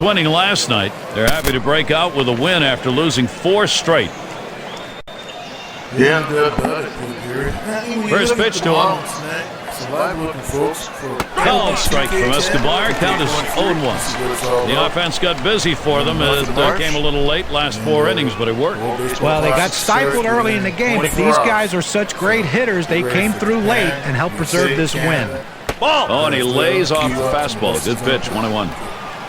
Winning last night, they're happy to break out with a win after losing 4 straight. Yeah. First pitch to him. Called strike from Escobar. Count is 0-1. The offense got busy for them. It came a little late last 4 innings, but it worked. Well, they got stifled early in the game, but these guys are such great hitters. They came through late and helped preserve this win. Oh, and he lays off the fastball. Good pitch, 1-1.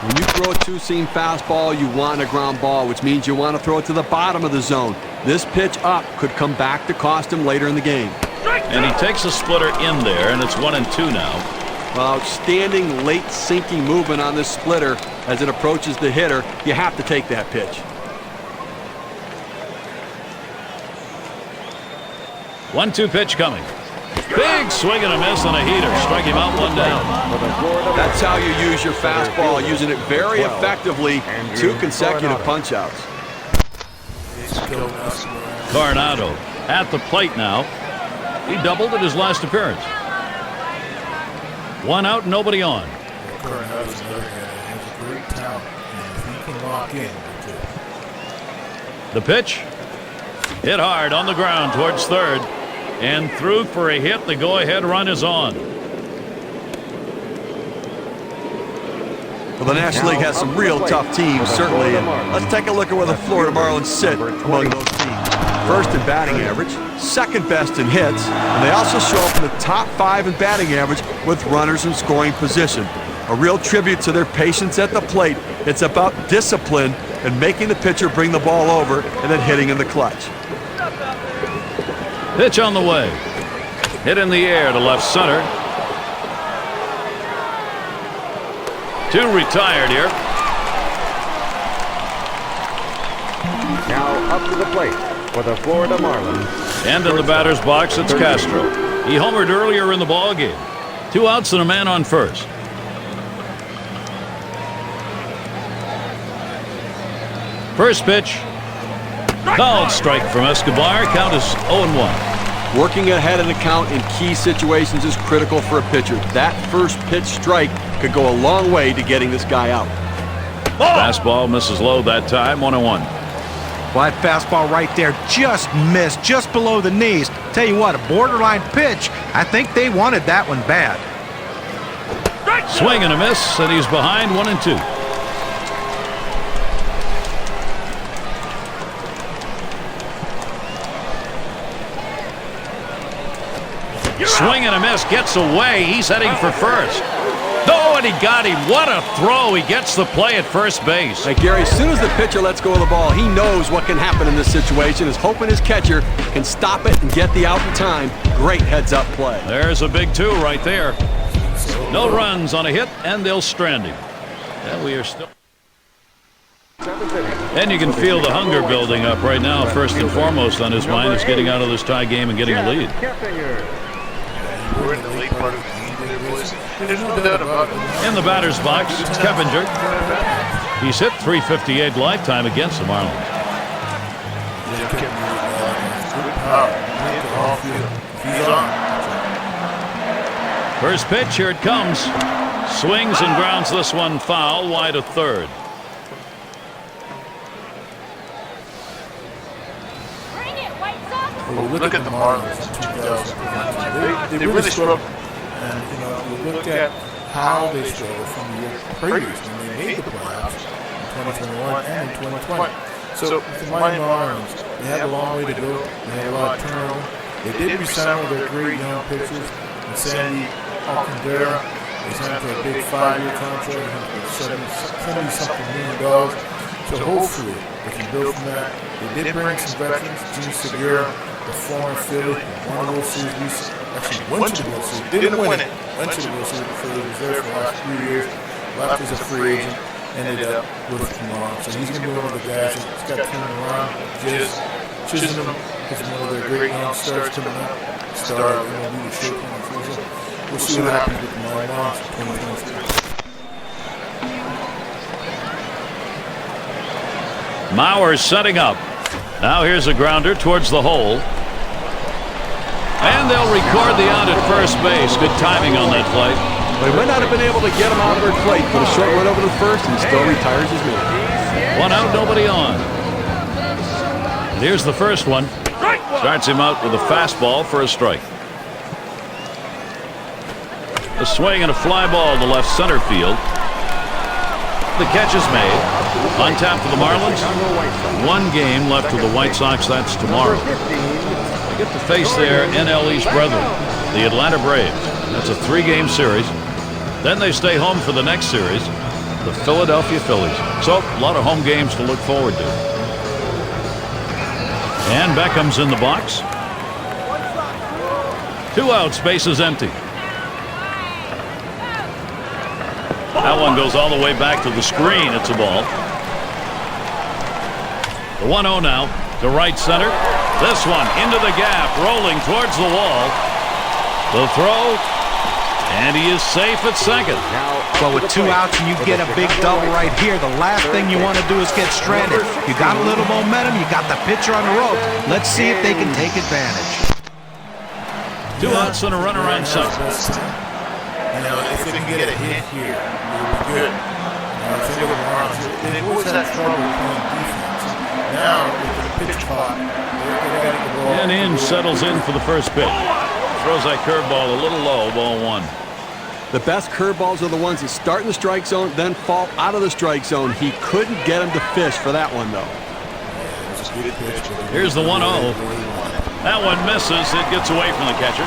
When you throw a two-seam fastball, you want a ground ball, which means you want to throw it to the bottom of the zone. This pitch up could come back to cost him later in the game. And he takes a splitter in there, and it's 1-2 now. Well, outstanding late sinking movement on this splitter as it approaches the hitter. You have to take that pitch. One-two pitch coming. Big swing and a miss on a heater. Strike him out, 1 down. That's how you use your fastball, using it very effectively. 2 consecutive punch-outs. Coronado at the plate now. He doubled at his last appearance. 1 out, nobody on. Coronado's another guy that has a great talent, and if he can lock in, The pitch hit hard on the ground towards third. And through for a hit. The go-ahead run is on. Well, the National League has some real tough teams, certainly. And let's take a look at where the Florida Marlins sit among those teams. First in batting average, second best in hits, and they also show up in the top 5 in batting average with runners in scoring position. A real tribute to their patience at the plate. It's about discipline and making the pitcher bring the ball over and then hitting in the clutch. Pitch on the way. Hit in the air to left center. 2 retired here. Now up to the plate for the Florida Marlins. And in the batter's box, it's Castro. He homered earlier in the ball game. 2 outs and a man on first. First pitch. Called strike from Escobar. Count is 0-1. Working ahead of the count in key situations is critical for a pitcher. That first pitch strike could go a long way to getting this guy out. Fastball misses low that time, 1-1. Well, that fastball right there just missed, just below the knees. Tell you what, a borderline pitch. I think they wanted that one bad. Swing and a miss, and he's behind 1-2. Swing and a miss, gets away. He's heading for first. No, and he got him. What a throw. He gets the play at first base. Hey, Gary, as soon as the pitcher lets go of the ball, he knows what can happen in this situation. Is hoping his catcher can stop it and get the out in time. Great heads-up play. There's a big 2 right there. No runs on a hit, and they'll strand him. And we are still... And you can feel the hunger building up right now. First and foremost on his mind is getting out of this tie game and getting a lead. we're in the late part of the game there, boys. There's no doubt about it. In the batter's box, it's Keppinger. He's hit .358 lifetime against the Marlins. He's on. First pitch, here it comes. Swings and grounds this one foul, wide of third. Well, look at the Marlins in 2000. They really struggled. And, you know, we look at how they struggled from the year previous when they made the playoffs in 2021 and in 2020. So, the Mighty Marlins, they had a long way to go. They had a lot of turnover. They did resign with their great young pitchers. And Sandy Alcantara, they signed for a big 5-year contract, $70-something million. So hopefully, they can build from that. They did bring some veterans, Gene Segura, the former Philly, won the World Series, actually went to the World Series, didn't win it, went to the World Series before he was there for the last 3 years, left as a free agent, ended up with the Marlins. So he's going to be one of the guys that's got to turn around. Just Chisholm is one of their great young stars coming up, star in the leadership in the future. We'll see what happens with the Marlins in 2023. Mauer's setting up. Now here's a grounder towards the hole. And they'll record the out at first base. Good timing on that play. Well, he might not have been able to get him out of her plate, but a short run over the first, and he still retires his man. One out, nobody on. And here's the first one. Starts him out with a fastball for a strike. A swing and a fly ball to left center field. The catch is made. On tap for the Marlins. One game left with the White Sox. That's tomorrow. They get to face their NL East brethren, the Atlanta Braves. That's a 3-game series. Then they stay home for the next series, the Philadelphia Phillies. So a lot of home games to look forward to. And Beckham's in the box. 2 outs, bases empty. That one goes all the way back to the screen. It's a ball. The 1-0 now to right center. This one into the gap, rolling towards the wall. The throw, and he is safe at second. Well, with 2 outs and you get a big double right here, the last thing you want to do is get stranded. You got a little momentum, you got the pitcher on the ropes. Let's see if they can take advantage. 2 outs and a runner on second. You know, if they can get a hit here, it would be good. If they look at the Marlins, they've always had trouble playing defense. Now, with the pitch clock, they're going to get the ball. And in settles in for the first pitch. Throws that curveball a little low, ball 1. The best curveballs are the ones that start in the strike zone, then fall out of the strike zone. He couldn't get him to fish for that one, though. Here's the 1-0. That one misses. It gets away from the catcher.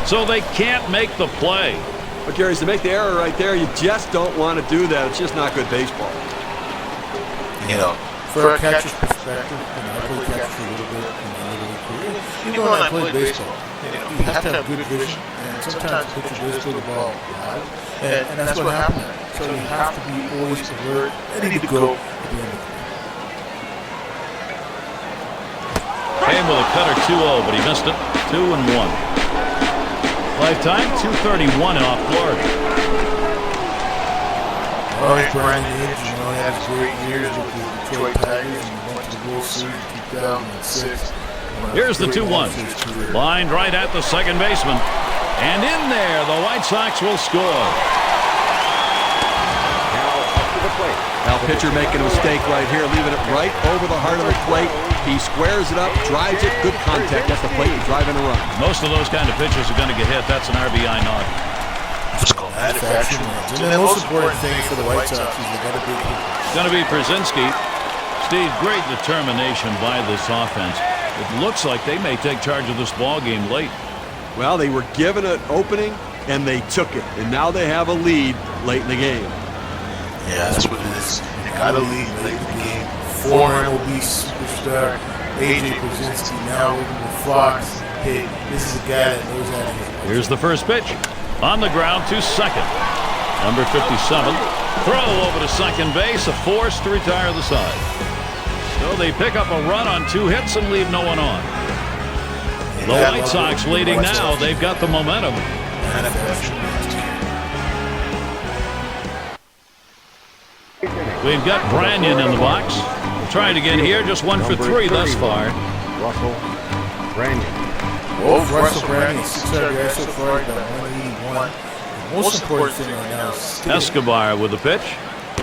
So they can't make the play. But, Gary, to make the error right there, you just don't want to do that. It's just not good baseball. You know, for a catcher's perspective, you know, I played catcher for a little bit in my little career. Even when I played baseball, you have to have good vision, and sometimes the pitcher does throw the ball live, and that's what happened. So you have to be always alert, ready to go at the end of the game. Came with a cutter 2-0, but he missed it. 2-1. Lifetime 231 off Florida. Well, he's Brian Yates, you know, he had great years with the Detroit Tigers and went to the World Series in 2006. Here's the 2-1. Lined right at the second baseman. And in there, the White Sox will score. Now pitcher making a mistake right here, leaving it right over the heart of the plate. He squares it up, drives it, good contact at the plate, and driving a run. Most of those kind of pitches are going to get hit. That's an RBI knock. It's called manufacturing runs. And the most important thing for the White Sox is they got a big hit. It's going to be Przinsky. Steve, great determination by this offense. It looks like they may take charge of this ball game late. Well, they were given an opening, and they took it. And now they have a lead late in the game. Yeah, that's what it is. They got a lead late in the game. Foreign obese superstar A.J. Przinsky now looking with Fox. Hey, this is a guy that knows how to hit. Here's the first pitch. On the ground to second. Number 57. Throw over to second base. A force to retire the side. So they pick up a run on 2 hits and leave no one on. The White Sox leading now. They've got the momentum. We've got Branyan in the box. Trying to get here, just 1 for 3 thus far. Russell Branyan. Oh, Russell Branyan, 6 RBIs so far, got 181. The most important thing right now is Escobar with the pitch.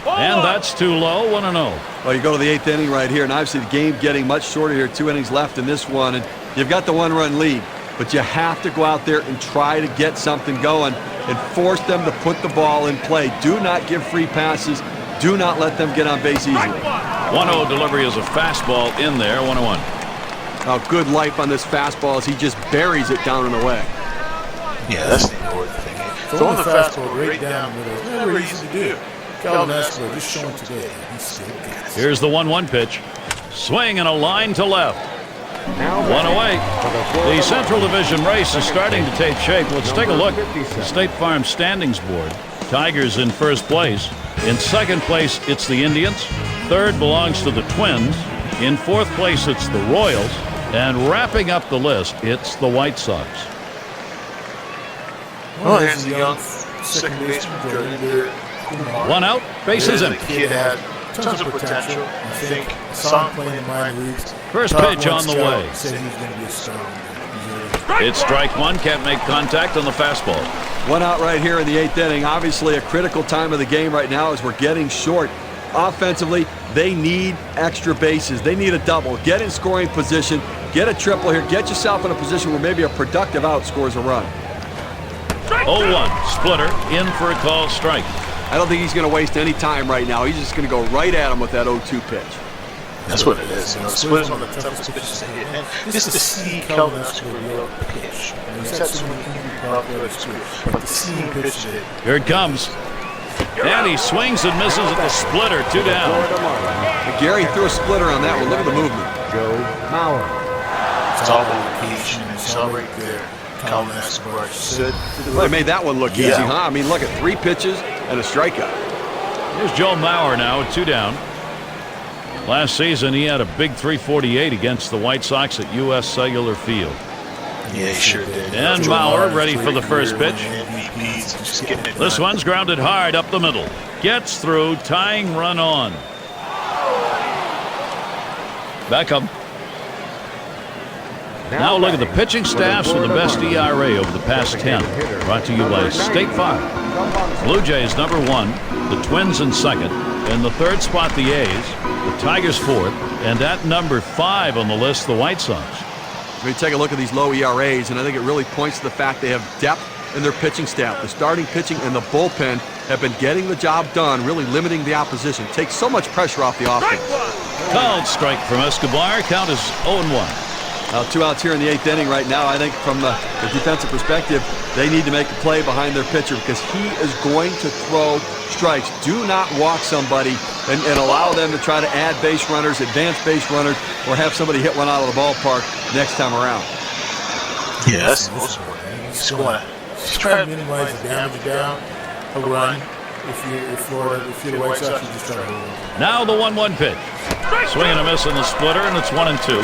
And that's too low, 1-0. Well, you go to the 8th inning right here, and obviously the game getting much shorter here. 2 innings left in this one, and you've got the 1-run lead. But you have to go out there and try to get something going and force them to put the ball in play. Do not give free passes. Do not let them get on base easily. 1-0 delivery is a fastball in there, 1-1. Oh, good life on this fastball as he just buries it down and away. yeah, that's the important thing. Throwing the fastball right down the middle is never easy to do. Calvin Escobar just showing today he still gets it. Here's the 1-1 pitch. Swing and a line to left. 1 away. The Central Division race is starting to take shape. Let's take a look at the State Farm standings board. Tigers in first place. In second place, it's the Indians. Third belongs to the Twins. In fourth place, it's the Royals. And wrapping up the list, it's the White Sox. Well, there's the young second baseman, Jordan. 1 out, bases empty. The kid had tons of potential. I think I saw him playing in minor leagues. First pitch on the way. Said he's going to be a star. It's strike one. Can't make contact on the fastball. One out right here in the 8th inning. Obviously a critical time of the game right now as we're getting short. Offensively, they need extra bases. They need a double. Get in scoring position. Get a triple here. Get yourself in a position where maybe a productive out scores a run. 0-1. Splitter in for a called strike. I don't think he's going to waste any time right now. He's just going to go right at him with that 0-2 pitch. That's what it is. You know, Splitter's one of the toughest pitches to hit. And just to see Kelvin Escobar pitch. He's had so many injury problems, but to see him pitch it. Here it comes. And he swings and misses at the splitter. 2 down. Gary threw a splitter on that one. Look at the movement. Joe Mauer. It's all location. It's all right there. Kelvin Escobar should. Well, he made that one look easy, huh? I mean, look at 3 pitches and a strikeout. Here's Joe Mauer now at 2 down. Last season, he had a big 348 against the White Sox at U.S. Cellular Field. Yeah, he sure did. And Mauer ready for the first pitch. This one's grounded hard up the middle. Gets through, tying run on. Beckham. Now look at the pitching staffs with the best ERA over the past 10. Brought to you by State Farm. Blue Jays #1, the Twins in 2nd. In the 3rd spot, the A's. The Tigers 4th. And at number 5 on the list, the White Sox. We take a look at these low ERAs, and I think it really points to the fact they have depth in their pitching staff. The starting pitching and the bullpen have been getting the job done, really limiting the opposition. Takes so much pressure off the offense. Called strike from Escobar. Count is 0-1. 2 outs here in the 8th inning right now. I think from the defensive perspective, they need to make a play behind their pitcher because he is going to throw strikes. Do not walk somebody and allow them to try to add base runners, advance base runners, or have somebody hit one out of the ballpark next time around. Yeah, that's the most important. He's trying to minimize the damage down, a run. If you're the White Sox, you just try to hold it. Now the 1-1 pitch. Swing and a miss on the splitter, and it's 1-2.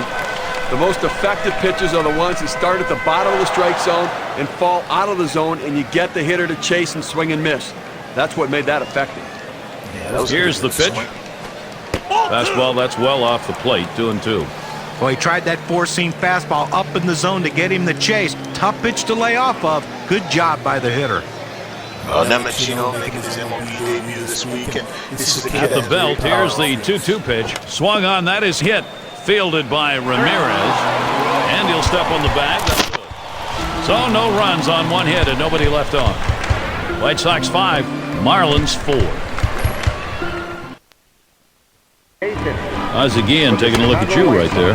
The most effective pitches are the ones that start at the bottom of the strike zone and fall out of the zone, and you get the hitter to chase and swing and miss. That's what made that effective. Yeah, here's the pitch. Fastball, that's well off the plate, 2-2. Well, he tried that 4-seam fastball up in the zone to get him the chase. Tough pitch to lay off of. Good job by the hitter. Nemechino making his MLB debut this week. And this is the At the belt, here's the 2-2 pitch. Swung on, that is hit. Fielded by Ramirez. And he'll step on the bag. So no runs on 1 hit and nobody left on. White Sox 5, Marlins 4. Azagian taking a look at you right there.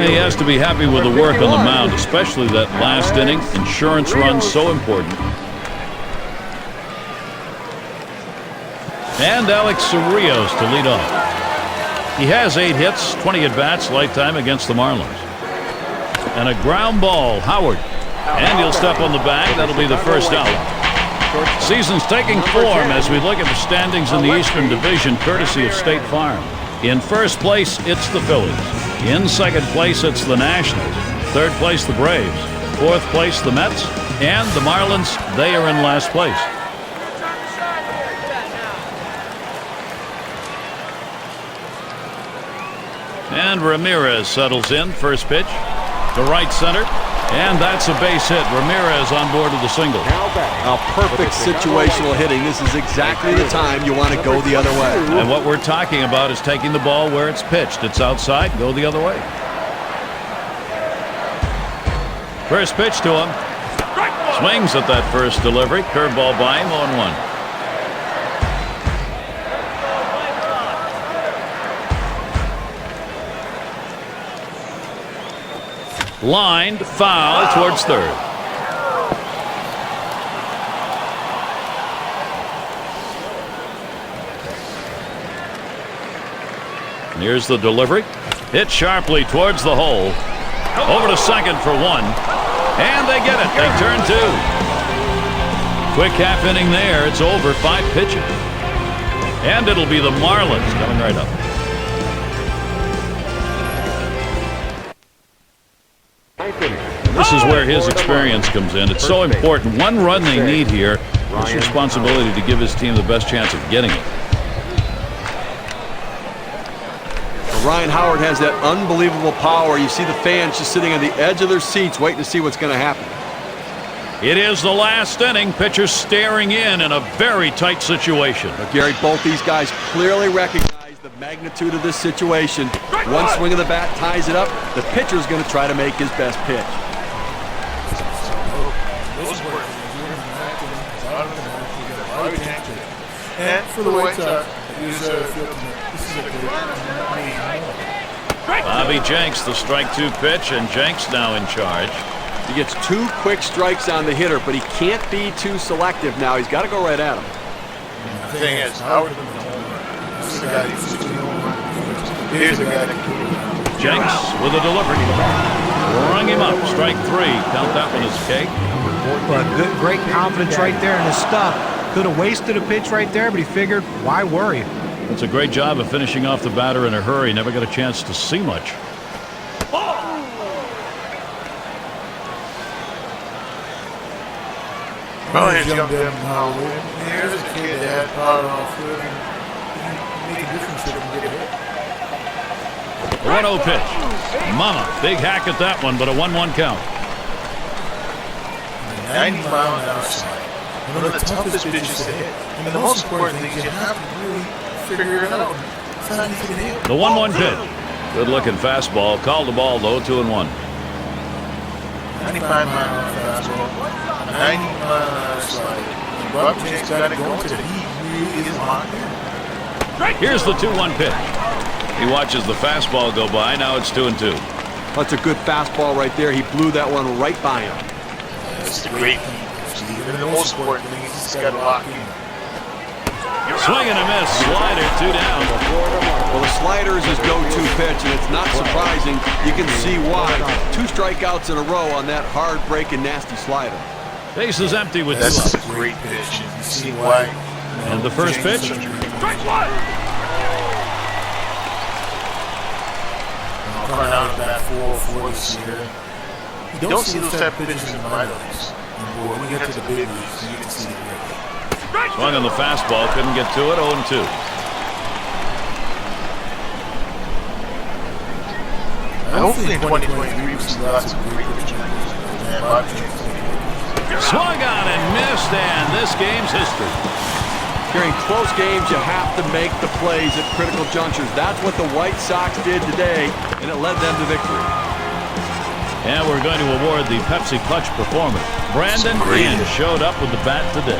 He has to be happy with the work on the mound, especially that last inning. Insurance run so important. And Alex Cerrillos to lead off. He has 8 hits, 20 at-bats lifetime against the Marlins. And a ground ball, Howard. And he'll step on the bag. That'll be the first out. Season's taking form as we look at the standings in the Eastern Division, courtesy of State Farm. In first place, it's the Phillies. In second place, it's the Nationals. Third place, the Braves. Fourth place, the Mets. And the Marlins, they are in last place. And Ramirez settles in. First pitch to right center. And that's a base hit. Ramirez on board with the single. A perfect situational hitting. This is exactly the time you want to go the other way. And what we're talking about is taking the ball where it's pitched. It's outside. Go the other way. First pitch to him. Swings at that first delivery. Curveball by him, 0-1. Lined foul towards third. And here's the delivery. Hit sharply towards the hole. Over to second for 1. And they get it. They turn 2. Quick half inning there. It's over. 5 pitches. And it'll be the Marlins coming right up. This is where his experience comes in. It's so important. 1 run they need here. His responsibility to give his team the best chance of getting it. Ryan Howard has that unbelievable power. You see the fans just sitting on the edge of their seats waiting to see what's going to happen. It is the last inning. Pitchers staring in a very tight situation. But Gary, both these guys clearly recognize the magnitude of this situation. One swing of the bat ties it up. The pitcher is going to try to make his best pitch. And for the White Sox, this is a great Bobby Jenks, the strike 2 pitch, and Jenks now in charge. He gets 2 quick strikes on the hitter, but he can't be too selective now. He's got to go right at him. The thing is, Howard, this is the guy who's 60 Here's the guy that Jenks with a delivery. Rung him up. Strike 3. Count that one as cake. But great confidence right there in his stuff. Could have wasted a pitch right there, but he figured, why worry? It's a great job of finishing off the batter in a hurry. Never got a chance to see much. Well, here's young Devin Howard. Here's a kid that had power off foot and make a difference if he can get a hit. 1-0 pitch. Mama, big hack at that one, but a 1-1 count. 90-mile-an-hour slide. One of the toughest pitches to hit. And the most important thing is you have to really figure it out. It's not easy to hit. The 1-1 pitch. Good-looking fastball. Called the ball, though, 2-1. 95-mile-an-hour fastball. 90-mile-an-hour slide. And Bobby Jenks got it going today. He really is locked in. Here's the 2-1 pitch. He watches the fastball go by. Now it's 2-2. That's a good fastball right there. He blew that one right by him. That's the great thing. And the most important thing is he's got to lock in. Swing and a miss. Slider, 2 down. Well, the slider is his go-to pitch, and it's not surprising. You can see why. 2 strikeouts in a row on that hard-breaking, nasty slider. Base is empty with 2 That's outs. a great pitch, and you see why. And the first pitch. Coming out of that 4-4 this year. You don't see those type of pitches in the minor leagues. And when you get to the big leagues, you can see it greatly. Swung on the fastball. Couldn't get to it. 0-2. Hopefully in 2023 we see lots of great pitching. And Bobby Jenks. Swung on and missed, and this game's history. During close games, you have to make the plays at critical junctures. That's what the White Sox did today, and it led them to victory. And we're going to award the Pepsi Clutch Performer. Brandon Ian showed up with the bat today.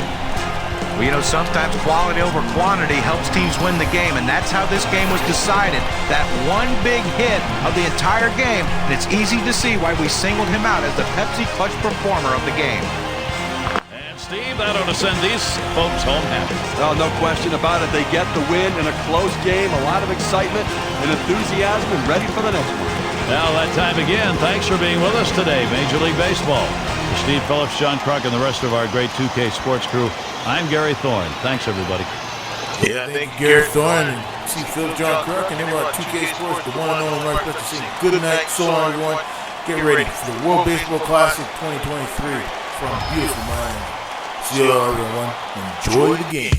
Well, you know, sometimes quality over quantity helps teams win the game, and that's how this game was decided. That one big hit of the entire game, and it's easy to see why we singled him out as the Pepsi Clutch Performer of the game. And Steve, that ought to send these folks home happy. Oh, no question about it. They get the win in a close game, a lot of excitement and enthusiasm, and ready for the next one. Now that time again, thanks for being with us today, Major League Baseball. For Steve Phillips, John Kruk, and the rest of our great 2K sports crew, I'm Gary Thorne. Thanks, everybody. Yeah, I think Gary Thorne and see Phil John Kirk, and they were on 2K Sports, the one and only right place to see. Good night, so long, everyone. Get ready for the World Baseball Classic 2023 from beautiful Miami. See you all, everyone. Enjoy the game.